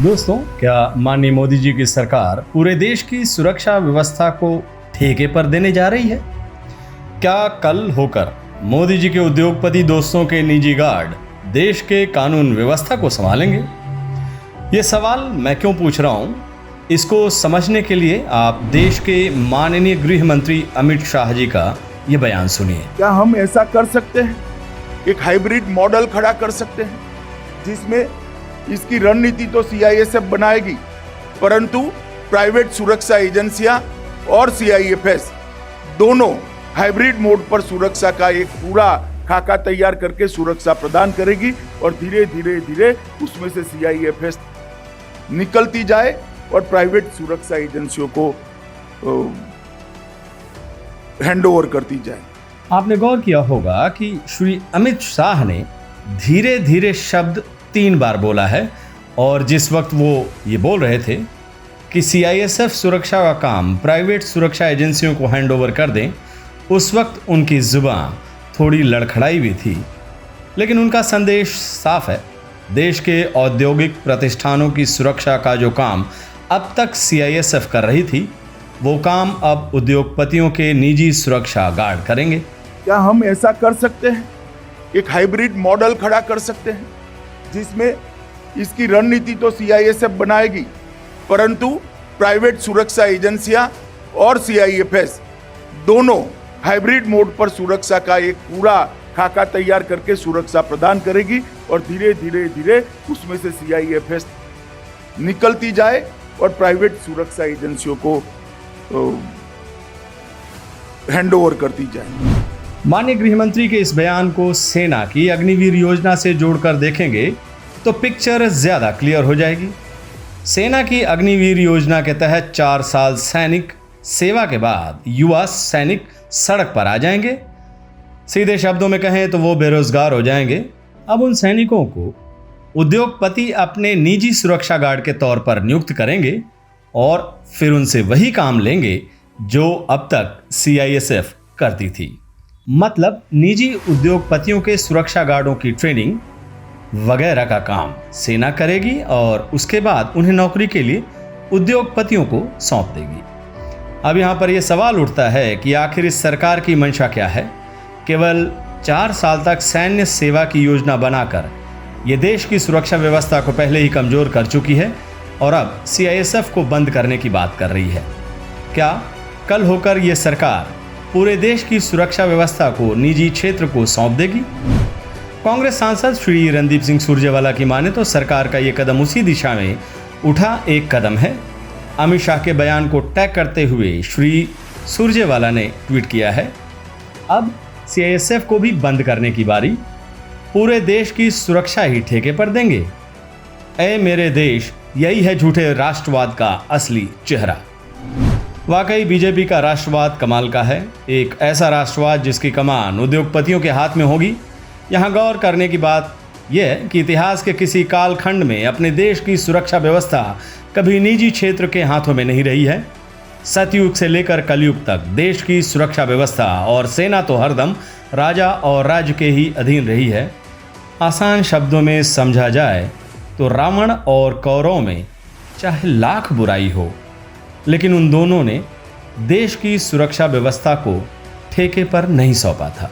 दोस्तों, क्या माननीय मोदी जी की सरकार पूरे देश की सुरक्षा व्यवस्था को ठेके पर देने जा रही है? क्या कल होकर मोदी जी के उद्योगपति दोस्तों के निजी गार्ड देश के कानून व्यवस्था को संभालेंगे? ये सवाल मैं क्यों पूछ रहा हूं, इसको समझने के लिए आप देश के माननीय गृह मंत्री अमित शाह जी का ये बयान सुनिए। क्या हम ऐसा कर सकते हैं, एक हाइब्रिड मॉडल खड़ा कर सकते हैं जिसमें इसकी रणनीति तो सीआईएसएफ बनाएगी, परंतु प्राइवेट सुरक्षा एजेंसियां और सीआईएफएस दोनों हाइब्रिड मोड पर सुरक्षा का एक पूरा खाका तैयार करके सुरक्षा प्रदान करेगी और धीरे धीरे उसमें से सीआईएफएस निकलती जाए और प्राइवेट सुरक्षा एजेंसियों को हैंडओवर करती जाए। आपने गौर किया होगा कि श्री अमित शाह ने धीरे धीरे शब्द 3 बार बोला है, और जिस वक्त वो ये बोल रहे थे कि सीआईएसएफ सुरक्षा का काम प्राइवेट सुरक्षा एजेंसियों को हैंडओवर कर दें, उस वक्त उनकी जुबान थोड़ी लड़खड़ाई भी थी, लेकिन उनका संदेश साफ है। देश के औद्योगिक प्रतिष्ठानों की सुरक्षा का जो काम अब तक सीआईएसएफ कर रही थी, वो काम अब उद्योगपतियों के निजी सुरक्षा गार्ड करेंगे। क्या हम ऐसा कर सकते हैं, एक हाइब्रिड मॉडल खड़ा कर सकते हैं जिसमें इसकी रणनीति तो सीआईएसएफ बनाएगी, परंतु प्राइवेट सुरक्षा एजेंसियां और सीआईएफएस दोनों हाइब्रिड मोड पर सुरक्षा का एक पूरा खाका तैयार करके सुरक्षा प्रदान करेगी और धीरे धीरे उसमें से सीआईएफएस निकलती जाए और प्राइवेट सुरक्षा एजेंसियों को हैंडओवर करती जाए। माननीय गृह मंत्री के इस बयान को सेना की अग्निवीर योजना से जोड़कर देखेंगे तो पिक्चर ज्यादा क्लियर हो जाएगी। सेना की अग्निवीर योजना के तहत 4 साल सैनिक सेवा के बाद युवा सैनिक सड़क पर आ जाएंगे। सीधे शब्दों में कहें तो वो बेरोजगार हो जाएंगे। अब उन सैनिकों को उद्योगपति अपने निजी सुरक्षा गार्ड के तौर पर नियुक्त करेंगे और फिर उनसे वही काम लेंगे जो अब तक सीआईएसएफ करती थी। मतलब निजी उद्योगपतियों के सुरक्षा गार्डों की ट्रेनिंग वगैरह का काम सेना करेगी और उसके बाद उन्हें नौकरी के लिए उद्योगपतियों को सौंप देगी। अब यहाँ पर यह सवाल उठता है कि आखिर इस सरकार की मंशा क्या है? केवल 4 साल तक सैन्य सेवा की योजना बनाकर ये देश की सुरक्षा व्यवस्था को पहले ही कमजोर कर चुकी है और अब सीआईएसएफ को बंद करने की बात कर रही है। क्या कल होकर यह सरकार पूरे देश की सुरक्षा व्यवस्था को निजी क्षेत्र को सौंप देगी? कांग्रेस सांसद श्री रणदीप सिंह सुरजेवाला की माने तो सरकार का ये कदम उसी दिशा में उठा एक कदम है। अमित शाह के बयान को टैग करते हुए श्री सुरजेवाला ने ट्वीट किया है, अब सीआईएसएफ को भी बंद करने की बारी, पूरे देश की सुरक्षा ही ठेके पर देंगे। ऐ मेरे देश, यही है झूठे राष्ट्रवाद का असली चेहरा। वाकई बीजेपी का राष्ट्रवाद कमाल का है, एक ऐसा राष्ट्रवाद जिसकी कमान उद्योगपतियों के हाथ में होगी। यहाँ गौर करने की बात यह है कि इतिहास के किसी कालखंड में अपने देश की सुरक्षा व्यवस्था कभी निजी क्षेत्र के हाथों में नहीं रही है। सतयुग से लेकर कलयुग तक देश की सुरक्षा व्यवस्था और सेना तो हरदम राजा और राज्य के ही अधीन रही है। आसान शब्दों में समझा जाए तो रावण और कौरव में चाहे लाख बुराई हो, लेकिन उन दोनों ने देश की सुरक्षा व्यवस्था को ठेके पर नहीं सौंपा था।